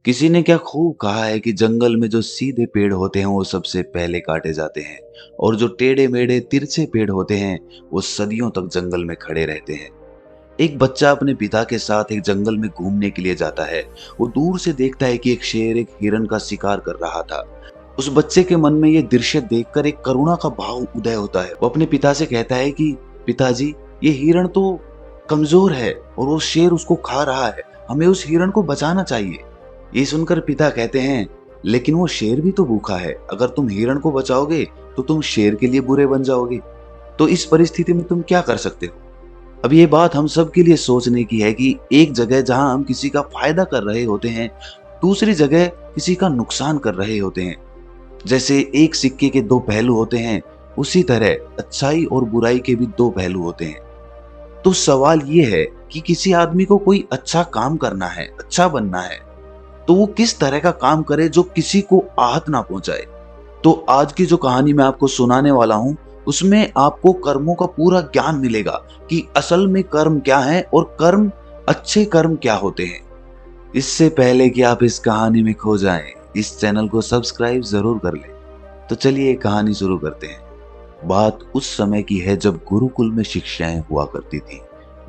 किसी ने क्या खूब कहा है कि जंगल में जो सीधे पेड़ होते हैं वो सबसे पहले काटे जाते हैं और जो टेढ़े मेढ़े तिरछे पेड़ होते हैं वो सदियों तक जंगल में खड़े रहते हैं। एक बच्चा अपने पिता के साथ एक जंगल में घूमने के लिए जाता है। वो दूर से देखता है कि एक शेर एक हिरन का शिकार कर रहा था। उस बच्चे के मन में ये दृश्य देखकर एक करुणा का भाव उदय होता है। वो अपने पिता से कहता है कि पिताजी, ये हिरन तो कमजोर है और वो शेर उसको खा रहा है, हमें उस हिरन को बचाना चाहिए। ये सुनकर पिता कहते हैं, लेकिन वो शेर भी तो भूखा है, अगर तुम हिरण को बचाओगे तो तुम शेर के लिए बुरे बन जाओगे। तो इस परिस्थिति में तुम क्या कर सकते हो? अब ये बात हम सब के लिए सोचने की है कि एक जगह जहां हम किसी का फायदा कर रहे होते हैं, दूसरी जगह किसी का नुकसान कर रहे होते हैं। जैसे एक सिक्के के दो पहलू होते हैं, उसी तरह अच्छाई और बुराई के भी दो पहलू होते हैं। तो सवाल ये है कि किसी आदमी को कोई अच्छा काम करना है, अच्छा बनना है, तो वो किस तरह का काम करे जो किसी को आहत ना पहुंचाए। तो आज की जो कहानी मैं आपको सुनाने वाला हूं, उसमें आपको कर्मों का पूरा ज्ञान मिलेगा कि असल में कर्म क्या है और कर्म, अच्छे कर्म क्या होते हैं। इससे पहले कि आप इस कहानी में खो जाएं, इस चैनल को सब्सक्राइब जरूर कर लें। तो चलिए कहानी शुरू करते हैं। बात उस समय की है जब गुरुकुल में शिक्षाएं हुआ करती थी।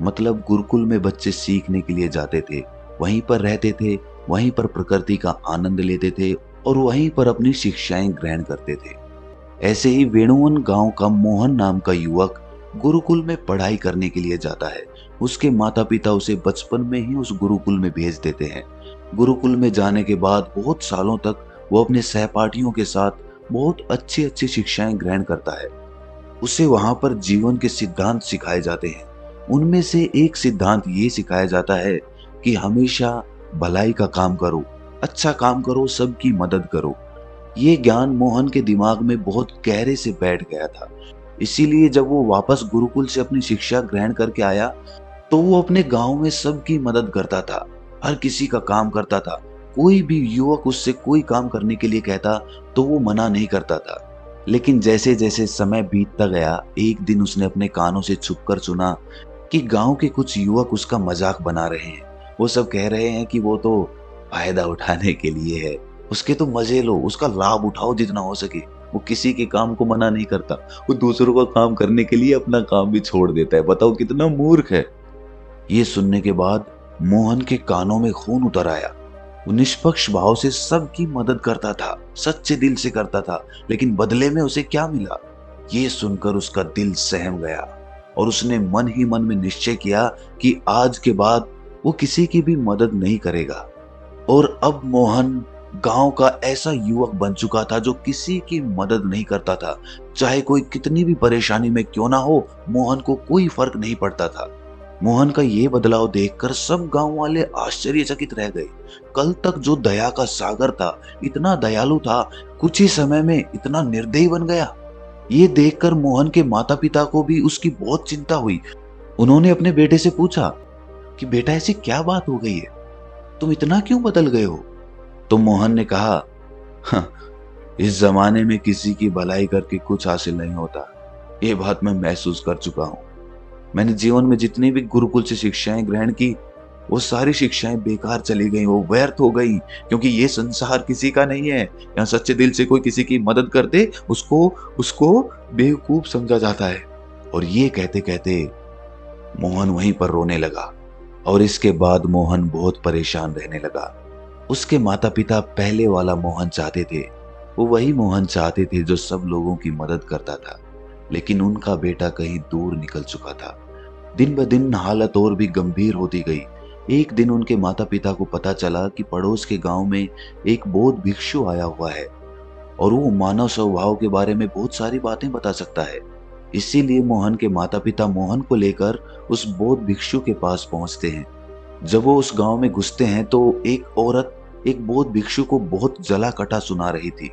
मतलब गुरुकुल में बच्चे सीखने के लिए जाते थे, वहीं पर रहते थे, वहीं पर प्रकृति का आनंद लेते थे और वहीं पर अपनी शिक्षाएं ग्रहण करते थे। ऐसे ही वेणुवन गांव का मोहन नाम का युवक गुरुकुल में पढ़ाई करने के लिए जाता है। उसके माता पिता उसे बचपन में ही उस गुरुकुल में भेज देते हैं। गुरुकुल में जाने के बाद बहुत सालों तक वो अपने सहपाठियों के साथ बहुत अच्छी अच्छी शिक्षाएं ग्रहण करता है। उसे वहां पर जीवन के सिद्धांत सिखाए जाते हैं। उनमें से एक सिद्धांत ये सिखाया जाता है कि हमेशा भलाई का काम करो, अच्छा काम करो, सबकी मदद करो। ये ज्ञान मोहन के दिमाग में बहुत गहरे से बैठ गया था। इसीलिए जब वो वापस गुरुकुल से अपनी शिक्षा ग्रहण करके आया तो वो अपने गांव में सबकी मदद करता था, हर किसी का काम करता था। कोई भी युवक उससे कोई काम करने के लिए कहता तो वो मना नहीं करता था। लेकिन जैसे जैसे समय बीतता गया, एक दिन उसने अपने कानों से छुपकर सुना कि गांव के कुछ युवक उसका मजाक बना रहे हैं। वो सब कह रहे हैं कि वो तो फायदा उठाने के लिए है, उसके तो मजे लो, उसका लाभ उठाओ जितना हो सके। वो किसी के काम को मना नहीं करता, वो दूसरों का काम करने के लिए अपना काम भी छोड़ देता है। बताओ कितना मूर्ख है। ये सुनने के बाद मोहन के कानों में खून उतर आया। वो निष्पक्ष भाव से सबकी मदद करता था, सच्चे दिल से करता था, लेकिन बदले में उसे क्या मिला? ये सुनकर उसका दिल सहम गया और उसने मन ही मन में निश्चय किया कि आज के बाद वो किसी की भी मदद नहीं करेगा। और अब मोहन गांव का ऐसा युवक बन चुका था जो किसी की मदद नहीं करता था। चाहे कोई कितनी भी परेशानी में क्यों ना हो, मोहन को कोई फर्क नहीं पड़ता था। मोहन का ये बदलाव देखकर सब गांव वाले आश्चर्यचकित रह गए। कल तक जो दया का सागर था, इतना दयालु था, कुछ ही समय में इतना निर्दयी बन गया। ये देखकर मोहन के माता पिता को भी उसकी बहुत चिंता हुई। उन्होंने अपने बेटे से पूछा कि बेटा, ऐसी क्या बात हो गई है, तुम इतना क्यों बदल गए हो? तो मोहन ने कहा, "हाँ, इस जमाने में किसी की भलाई करके कुछ हासिल नहीं होता। ये बात मैं महसूस कर चुका हूँ। मैंने जीवन में जितनी भी गुरुकुल से शिक्षाएं ग्रहण की, वो सारी शिक्षाएं बेकार चली गई, वो व्यर्थ हो गई, क्योंकि ये संसार किसी का नहीं है। यहाँ सच्चे दिल से कोई किसी की मदद कर दे, उसको उसको बेवकूफ समझा जाता है।" और ये कहते कहते मोहन वहीं पर रोने लगा। और इसके बाद मोहन बहुत परेशान रहने लगा। उसके माता पिता पहले वाला मोहन चाहते थे, वो वही मोहन चाहते थे जो सब लोगों की मदद करता था। लेकिन उनका बेटा कहीं दूर निकल चुका था। दिन ब दिन हालत और भी गंभीर होती गई। एक दिन उनके माता पिता को पता चला कि पड़ोस के गांव में एक बौद्ध भिक्षु आया हुआ है और वो मानव स्वभाव के बारे में बहुत सारी बातें बता सकता है। इसीलिए मोहन के माता पिता मोहन को लेकर उस बौद्ध भिक्षु के पास पहुंचते हैं। जब वो उस गांव में घुसते हैं तो एक औरत एक बौद्ध भिक्षु को बहुत जला कटा सुना रही थी।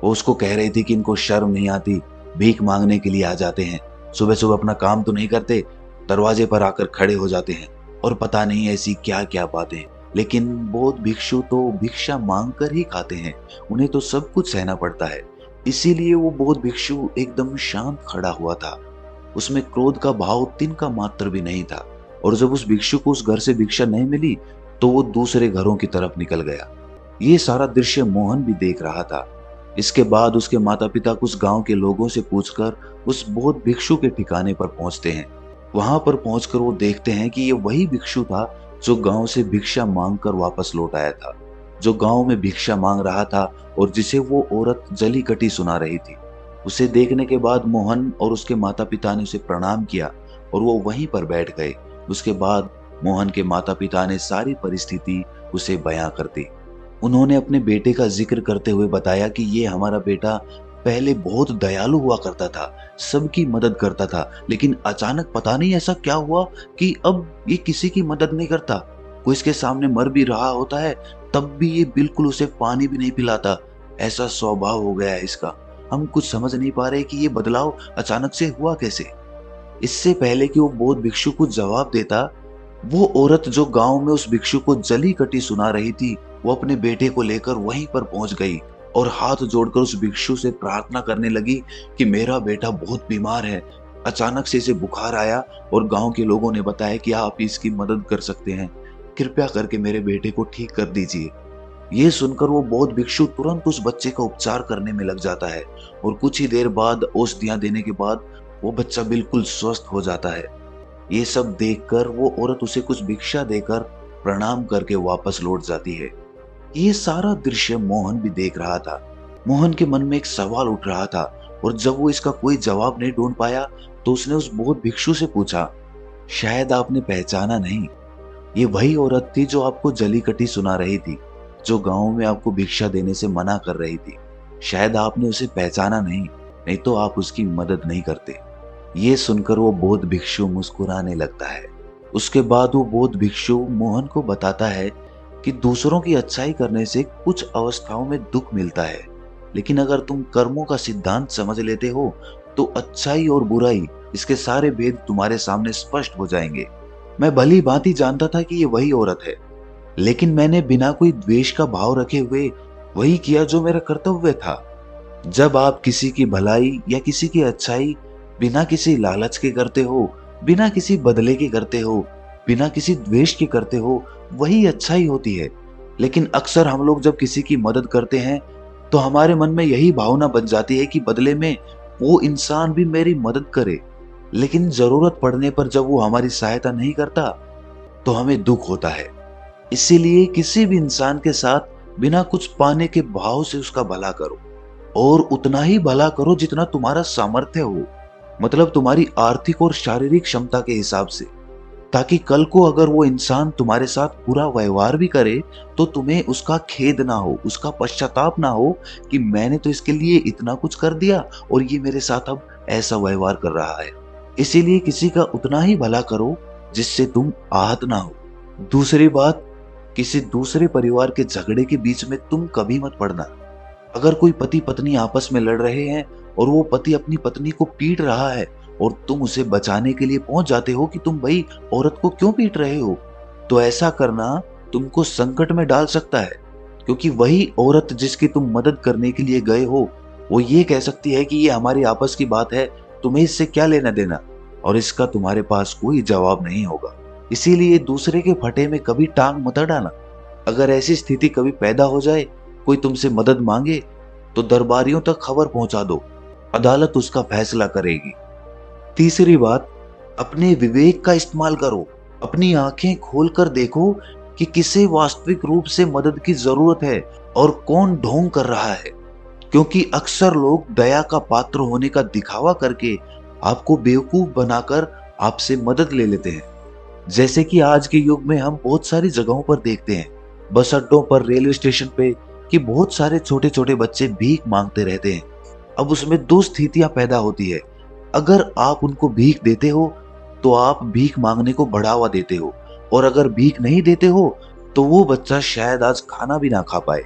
वो उसको कह रही थी कि इनको शर्म नहीं आती, भीख मांगने के लिए आ जाते हैं, सुबह सुबह अपना काम तो नहीं करते, दरवाजे पर आकर खड़े हो जाते हैं और पता नहीं ऐसी क्या क्या बातें। लेकिन बौद्ध भिक्षु तो भिक्षा मांग कर ही खाते हैं, उन्हें तो सब कुछ सहना पड़ता है। इसीलिए वो बौद्ध भिक्षु एकदम शांत खड़ा हुआ था। उसमें क्रोध का भाव तिनका मात्र भी नहीं था। और जब उस भिक्षु को उस घर से भिक्षा नहीं मिली तो वो दूसरे घरों की तरफ निकल गया। ये सारा दृश्य मोहन भी देख रहा था। इसके बाद उसके माता पिता कुछ गांव के लोगों से पूछकर उस बौद्ध भिक्षु के ठिकाने पर पहुंचते हैं। वहां पर पहुंचकर वो देखते हैं कि ये वही भिक्षु था जो गांव से भिक्षा मांगकर वापस लौट आया था, जो गांव में भिक्षा मांग रहा था और जिसे वो औरत जली कटी सुना रही थी। उसे देखने के बाद मोहन और उसके माता पिता ने उसे प्रणाम किया और वो वहीं पर बैठ गए। उसके बाद मोहन के माता पिता ने सारी परिस्थिति उसे बयां कर दी। उन्होंने अपने बेटे का जिक्र करते हुए बताया कि ये हमारा बेटा पहले बहुत दयालु हुआ करता था, सबकी मदद करता था, लेकिन अचानक पता नहीं ऐसा क्या हुआ कि अब ये किसी की मदद नहीं करता। कोई इसके सामने मर भी रहा होता है तब भी ये बिल्कुल उसे पानी भी नहीं पिलाता। ऐसा स्वभाव हो गया है इसका। हम कुछ समझ नहीं पा रहे कि ये बदलाव अचानक से हुआ कैसे। इससे पहले कि वो बौद्ध भिक्षु को जवाब देता, वो औरत जो गांव में उस भिक्षु को जली कटी सुना रही थी, वो अपने बेटे को लेकर वहीं पर पहुंच गई और हाथ जोड़कर उस भिक्षु से प्रार्थना करने लगी कि मेरा बेटा बहुत बीमार है। अचानक से इसे बुखार आया और गांव के लोगों ने बताया कि आप इसकी मदद कर सकते हैं, कृपया करके मेरे बेटे को ठीक कर दीजिए। ये सुनकर वो बौद्ध भिक्षु तुरंत उस बच्चे का उपचार करने में लग जाता है और कुछ ही देर बाद औषधियां देने के बाद वो बच्चा बिल्कुल स्वस्थ हो जाता है। ये सब देखकर वो औरत उसे कुछ भिक्षा देकर प्रणाम करके वापस लौट जाती है। ये सारा दृश्य मोहन भी देख रहा था। मोहन के मन में एक सवाल उठ रहा था और जब वो इसका कोई जवाब नहीं ढूंढ पाया तो उसने उस बौद्ध भिक्षु से पूछा, शायद आपने पहचाना नहीं, ये वही औरत थी जो आपको जली कटी सुना रही थी, जो गांव में आपको भिक्षा देने से मना कर रही थी। शायद आपने उसे पहचाना नहीं तो आप उसकी मदद नहीं करते। ये सुनकर वो बौद्ध भिक्षु मुस्कुराने लगता है। उसके बाद वो बौद्ध भिक्षु मोहन को बताता है कि दूसरों की अच्छाई करने से कुछ अवस्थाओं में दुख मिलता है, लेकिन अगर तुम कर्मों का सिद्धांत समझ लेते हो तो अच्छाई और बुराई, इसके सारे भेद तुम्हारे सामने स्पष्ट हो जाएंगे। मैं भली भांति जानता था कि ये वही औरत है, लेकिन मैंने बिना कोई द्वेष का भाव रखे हुए वही किया जो मेरा कर्तव्य था। जब आप किसी की भलाई या किसी की अच्छाई बिना किसी लालच के करते हो, बिना किसी बदले के करते हो, बिना किसी द्वेष के करते हो, वही अच्छाई होती है। लेकिन अक्सर हम लोग जब किसी की मदद करते हैं तो हमारे मन में यही भावना बन जाती है कि बदले में वो इंसान भी मेरी मदद करे, लेकिन जरूरत पड़ने पर जब वो हमारी सहायता नहीं करता तो हमें दुख होता है। इसीलिए किसी भी इंसान के साथ बिना कुछ पाने के भाव से उसका भला करो और उतना ही भला करो जितना तुम्हारा सामर्थ्य हो, मतलब तुम्हारी आर्थिक और शारीरिक क्षमता के हिसाब से, ताकि कल को अगर वो इंसान तुम्हारे साथ बुरा व्यवहार भी करे तो तुम्हें उसका खेद ना हो, उसका पश्चाताप ना हो कि मैंने तो इसके लिए इतना कुछ कर दिया और ये मेरे साथ अब ऐसा व्यवहार कर रहा है। इसीलिए किसी का उतना ही भला करो जिससे तुम आहत ना हो। दूसरी बात, किसी दूसरे परिवार के झगड़े के बीच में तुम कभी मत पड़ना। अगर कोई पति पत्नी आपस में लड़ रहे हैं और वो पति अपनी पत्नी को पीट रहा है और तुम उसे बचाने के लिए पहुंच जाते हो कि तुम भाई औरत को क्यों पीट रहे हो, तो ऐसा करना तुमको संकट में डाल सकता है, क्योंकि वही औरत जिसकी तुम मदद करने के लिए गए हो वो ये कह सकती है कि ये हमारी आपस की बात है, तुम्हें इससे क्या लेना देना, और इसका तुम्हारे पास कोई जवाब नहीं होगा। इसीलिए दूसरे के फटे में कभी टांग मत डालना। अगर ऐसी स्थिति कभी पैदा हो जाए, कोई तुमसे मदद मांगे तो दरबारियों तक खबर पहुंचा दो, अदालत उसका फैसला करेगी। तीसरी बात, अपने विवेक का इस्तेमाल करो। अपनी आंखें खोलकर देखो कि किसे वास्तविक रूप से मदद की जरूरत है और कौन ढोंग कर रहा है, क्योंकि अक्सर लोग दया का पात्र होने का दिखावा करके आपको बेवकूफ बनाकर आपसे मदद ले लेते हैं। जैसे कि आज के युग में हम बहुत सारी जगहों पर देखते हैं, बस अड्डों पर, रेलवे स्टेशन पे, कि बहुत सारे छोटे छोटे बच्चे भीख मांगते रहते हैं। अब उसमें दो स्थितियां पैदा होती है। अगर आप उनको भीख देते हो तो आप भीख मांगने को बढ़ावा देते हो, और अगर भीख नहीं देते हो तो वो बच्चा शायद आज खाना भी ना खा पाए।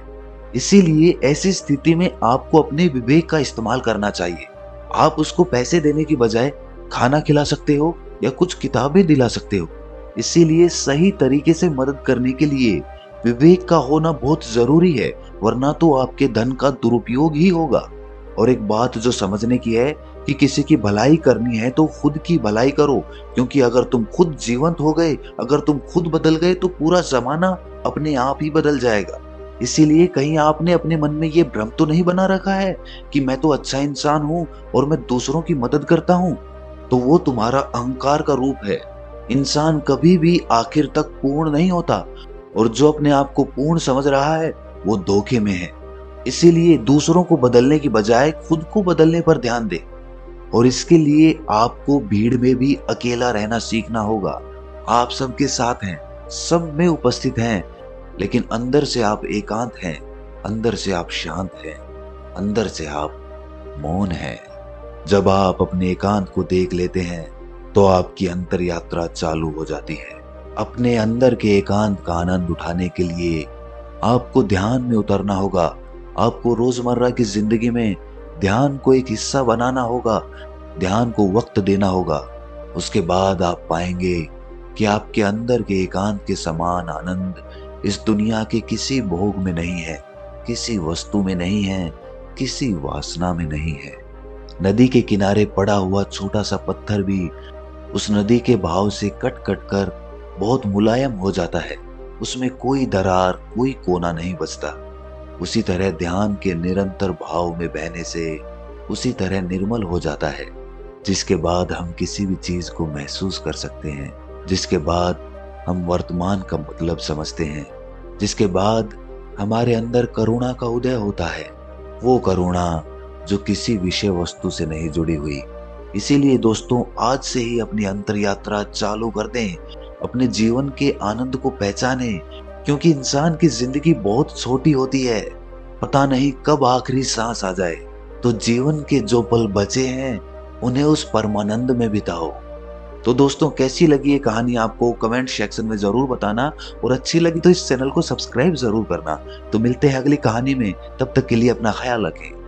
इसीलिए ऐसी स्थिति में आपको अपने विवेक का इस्तेमाल करना चाहिए। आप उसको पैसे देने की बजाय खाना खिला सकते हो या कुछ किताबें दिला सकते हो। इसीलिए सही तरीके से मदद करने के लिए विवेक का होना बहुत जरूरी है, वरना तो आपके धन का दुरुपयोग ही होगा। और एक बात जो समझने की है कि किसी की भलाई करनी है तो खुद की भलाई करो, क्योंकि अगर तुम खुद जीवंत हो गए, अगर तुम खुद बदल गए तो पूरा जमाना अपने आप ही बदल जाएगा। इसीलिए कहीं आपने अपने मन में ये भ्रम तो नहीं बना रखा है कि मैं तो अच्छा इंसान हूं और मैं दूसरों की मदद करता हूं। तो वो तुम्हारा अहंकार का रूप है। इंसान कभी भी आखिर तक पूर्ण नहीं होता, और जो अपने आप को पूर्ण समझ रहा है वो धोखे में है। इसीलिए दूसरों को बदलने की बजाय खुद को बदलने पर ध्यान दे, और इसके लिए आपको भीड़ में भी अकेला रहना सीखना होगा। आप सबके साथ हैं, सब में उपस्थित हैं, लेकिन अंदर से आप एकांत हैं, अंदर से आप शांत हैं, अंदर से आप मौन हैं। जब आप अपने एकांत को देख लेते हैं तो आपकी अंतर यात्रा चालू हो जाती है। अपने अंदर के एकांत का आनंद उठाने के लिए आपको ध्यान में उतरना होगा। आपको रोजमर्रा की जिंदगी में ध्यान को एक हिस्सा बनाना होगा, ध्यान को वक्त देना होगा। उसके बाद आप पाएंगे कि आपके अंदर के एकांत के समान आनंद इस दुनिया के किसी भोग में नहीं है, किसी वस्तु में नहीं है, किसी वासना में नहीं है। नदी के किनारे पड़ा हुआ छोटा सा पत्थर भी उस नदी के बहाव से कट कट कर बहुत मुलायम हो जाता है। उसमें कोई दरार, कोई कोना नहीं बचता। उसी तरह ध्यान के निरंतर भाव में बहने से उसी तरह निर्मल हो जाता है, जिसके बाद हम किसी भी चीज को महसूस कर सकते हैं, जिसके बाद हम वर्तमान का मतलब समझते हैं, जिसके बाद हमारे अंदर करुणा का उदय होता है। वो करुणा जो किसी विषय वस्तु से नहीं जुड़ी हुई। इसीलिए दोस्तों, आज से ही अपनी अंतर यात्रा चालू कर दें, अपने जीवन के आनंद को पहचानें, क्योंकि इंसान की जिंदगी बहुत छोटी होती है। पता नहीं कब आखिरी सांस आ जाए। तो जीवन के जो पल बचे हैं उन्हें उस परमानंद में बिताओ। तो दोस्तों, कैसी लगी ये कहानी आपको कमेंट सेक्शन में जरूर बताना, और अच्छी लगी तो इस चैनल को सब्सक्राइब जरूर करना। तो मिलते हैं अगली कहानी में, तब तक के लिए अपना ख्याल रखें।